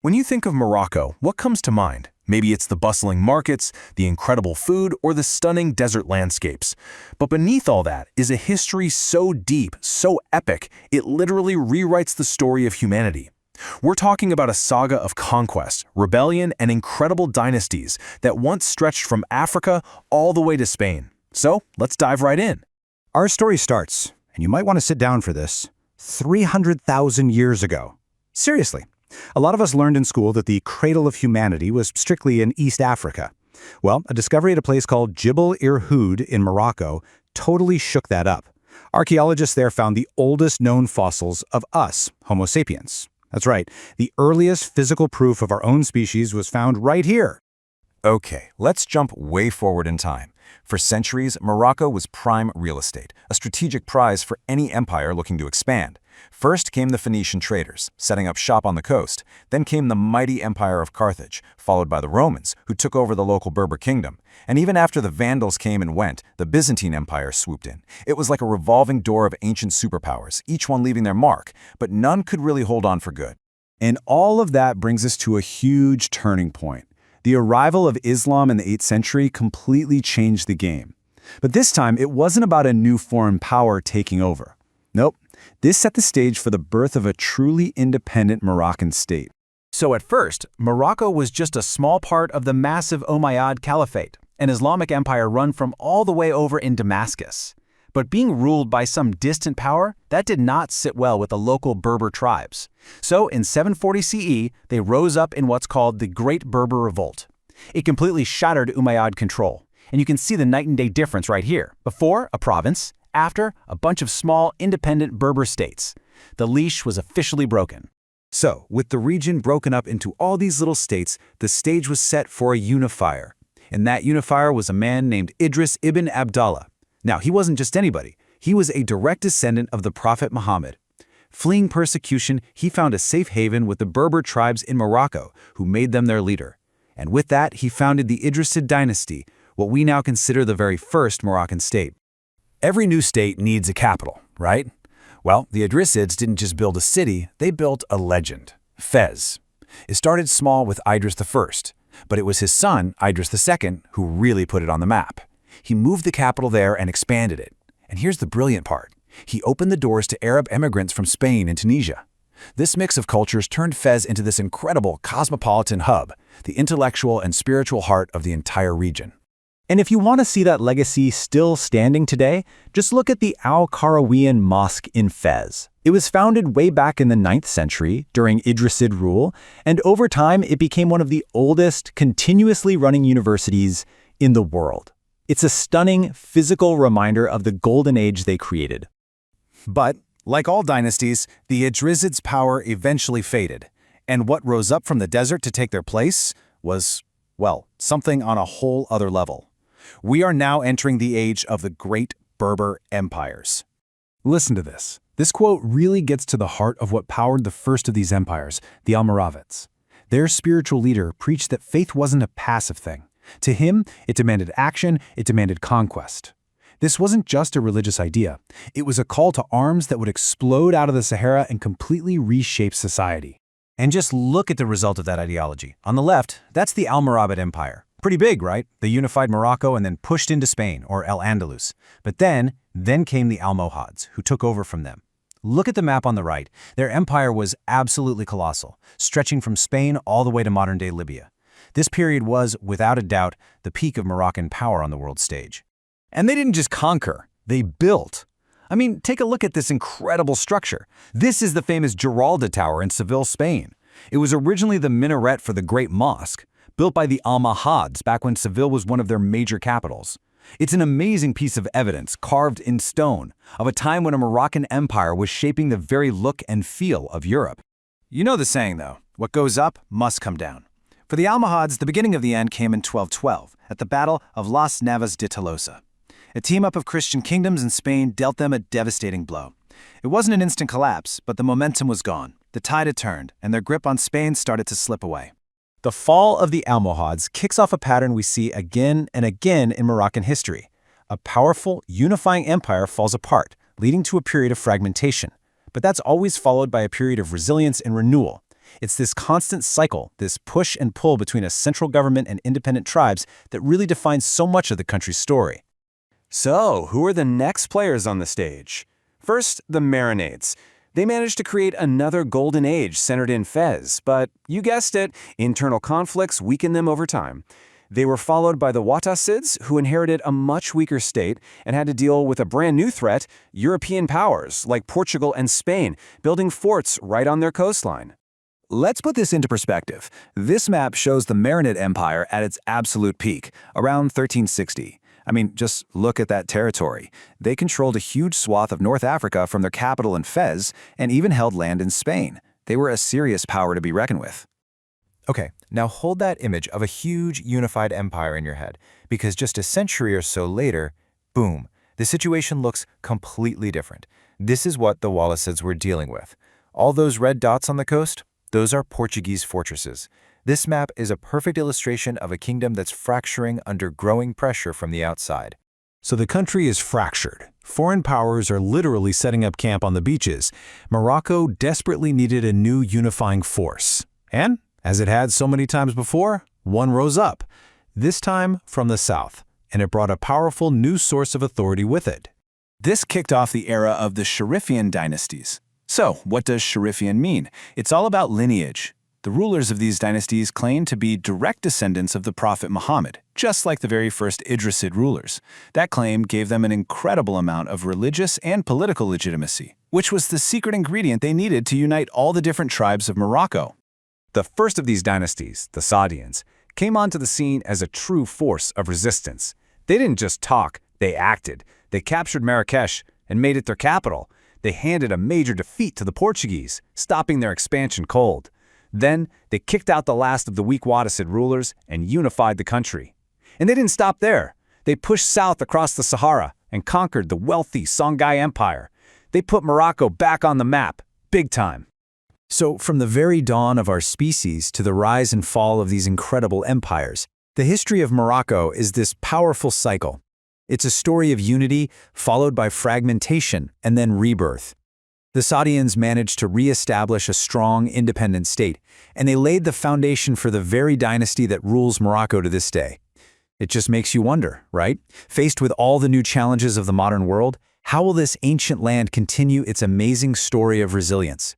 When you think of Morocco, what comes to mind? Maybe it's the bustling markets, the incredible food, or the stunning desert landscapes. But beneath all that is a history so deep, so epic, it literally rewrites the story of humanity. We're talking about a saga of conquest, rebellion, and incredible dynasties that once stretched from Africa all the way to Spain. So, let's dive right in. Our story starts, and you might want to sit down for this, 300,000 years ago. Seriously. A lot of us learned in school that the cradle of humanity was strictly in East Africa. Well, a discovery at a place called Jebel Irhoud in Morocco totally shook that up. Archaeologists there found the oldest known fossils of us, Homo sapiens. That's right, the earliest physical proof of our own species was found right here. Okay, let's jump way forward in time. For centuries, Morocco was prime real estate, a strategic prize for any empire looking to expand. First came the Phoenician traders, setting up shop on the coast. Then came the mighty empire of Carthage, followed by the Romans, who took over the local Berber kingdom. And even after the Vandals came and went, the Byzantine Empire swooped in. It was like a revolving door of ancient superpowers, each one leaving their mark, but none could really hold on for good. And all of that brings us to a huge turning point. The arrival of Islam in the 8th century completely changed the game. But this time, it wasn't about a new foreign power taking over. Nope. This set the stage for the birth of a truly independent Moroccan state. So at first, Morocco was just a small part of the massive Umayyad Caliphate, an Islamic empire run from all the way over in Damascus. But being ruled by some distant power, that did not sit well with the local Berber tribes. So in 740 CE, they rose up in what's called the Great Berber Revolt. It completely shattered Umayyad control. And you can see the night and day difference right here. Before, a province. After, a bunch of small, independent Berber states. The leash was officially broken. So, with the region broken up into all these little states, the stage was set for a unifier. And that unifier was a man named Idris ibn Abdallah. Now, he wasn't just anybody. He was a direct descendant of the Prophet Muhammad. Fleeing persecution, he found a safe haven with the Berber tribes in Morocco, who made them their leader. And with that, he founded the Idrisid dynasty, what we now consider the very first Moroccan state. Every new state needs a capital, right? Well, the Idrisids didn't just build a city, they built a legend, Fez. It started small with Idris I, but it was his son, Idris II, who really put it on the map. He moved the capital there and expanded it. And here's the brilliant part. He opened the doors to Arab immigrants from Spain and Tunisia. This mix of cultures turned Fez into this incredible cosmopolitan hub, the intellectual and spiritual heart of the entire region. And if you want to see that legacy still standing today, just look at the Al-Qarawiyyin Mosque in Fez. It was founded way back in the 9th century during Idrisid rule, and over time it became one of the oldest, continuously running universities in the world. It's a stunning physical reminder of the golden age they created. But, like all dynasties, the Idrisids' power eventually faded, and what rose up from the desert to take their place was, well, something on a whole other level. We are now entering the age of the great Berber empires. Listen to this. This quote really gets to the heart of what powered the first of these empires, the Almoravids. Their spiritual leader preached that faith wasn't a passive thing. To him, it demanded action, it demanded conquest. This wasn't just a religious idea. It was a call to arms that would explode out of the Sahara and completely reshape society. And just look at the result of that ideology. On the left, that's the Almoravid Empire. Pretty big, right? They unified Morocco and then pushed into Spain, or Al-Andalus. But then came the Almohads, who took over from them. Look at the map on the right. Their empire was absolutely colossal, stretching from Spain all the way to modern-day Libya. This period was, without a doubt, the peak of Moroccan power on the world stage. And they didn't just conquer, they built. I mean, take a look at this incredible structure. This is the famous Giralda Tower in Seville, Spain. It was originally the minaret for the Great Mosque, built by the Almohads back when Seville was one of their major capitals. It's an amazing piece of evidence, carved in stone, of a time when a Moroccan empire was shaping the very look and feel of Europe. You know the saying, though, what goes up must come down. For the Almohads, the beginning of the end came in 1212, at the Battle of Las Navas de Tolosa. A team-up of Christian kingdoms in Spain dealt them a devastating blow. It wasn't an instant collapse, but the momentum was gone. The tide had turned, and their grip on Spain started to slip away. The fall of the Almohads kicks off a pattern we see again and again in Moroccan history. A powerful, unifying empire falls apart, leading to a period of fragmentation. But that's always followed by a period of resilience and renewal. It's this constant cycle, this push and pull between a central government and independent tribes that really defines so much of the country's story. So, who are the next players on the stage? First, the Marinids. They managed to create another golden age centered in Fez, but you guessed it, internal conflicts weakened them over time. They were followed by the Wattasids, who inherited a much weaker state and had to deal with a brand new threat, European powers like Portugal and Spain, building forts right on their coastline. Let's put this into perspective. This map shows the Marinid Empire at its absolute peak, around 1360. I mean, just look at that territory. They controlled a huge swath of North Africa from their capital in Fez and even held land in Spain. They were a serious power to be reckoned with. Okay, now hold that image of a huge unified empire in your head, because just a century or so later, boom, the situation looks completely different. This is what the Wallacids were dealing with. All those red dots on the coast, those are Portuguese fortresses. This map is a perfect illustration of a kingdom that's fracturing under growing pressure from the outside. So the country is fractured. Foreign powers are literally setting up camp on the beaches. Morocco desperately needed a new unifying force. And, as it had so many times before, one rose up, this time from the south, and it brought a powerful new source of authority with it. This kicked off the era of the Sharifian dynasties. So, what does Sharifian mean? It's all about lineage. The rulers of these dynasties claimed to be direct descendants of the Prophet Muhammad, just like the very first Idrisid rulers. That claim gave them an incredible amount of religious and political legitimacy, which was the secret ingredient they needed to unite all the different tribes of Morocco. The first of these dynasties, the Saadians, came onto the scene as a true force of resistance. They didn't just talk, they acted. They captured Marrakesh and made it their capital. They handed a major defeat to the Portuguese, stopping their expansion cold. Then, they kicked out the last of the weak Wattasid rulers and unified the country. And they didn't stop there. They pushed south across the Sahara and conquered the wealthy Songhai Empire. They put Morocco back on the map, big time. So, from the very dawn of our species to the rise and fall of these incredible empires, the history of Morocco is this powerful cycle. It's a story of unity followed by fragmentation and then rebirth. The Saadians managed to re-establish a strong, independent state, and they laid the foundation for the very dynasty that rules Morocco to this day. It just makes you wonder, right? Faced with all the new challenges of the modern world, how will this ancient land continue its amazing story of resilience?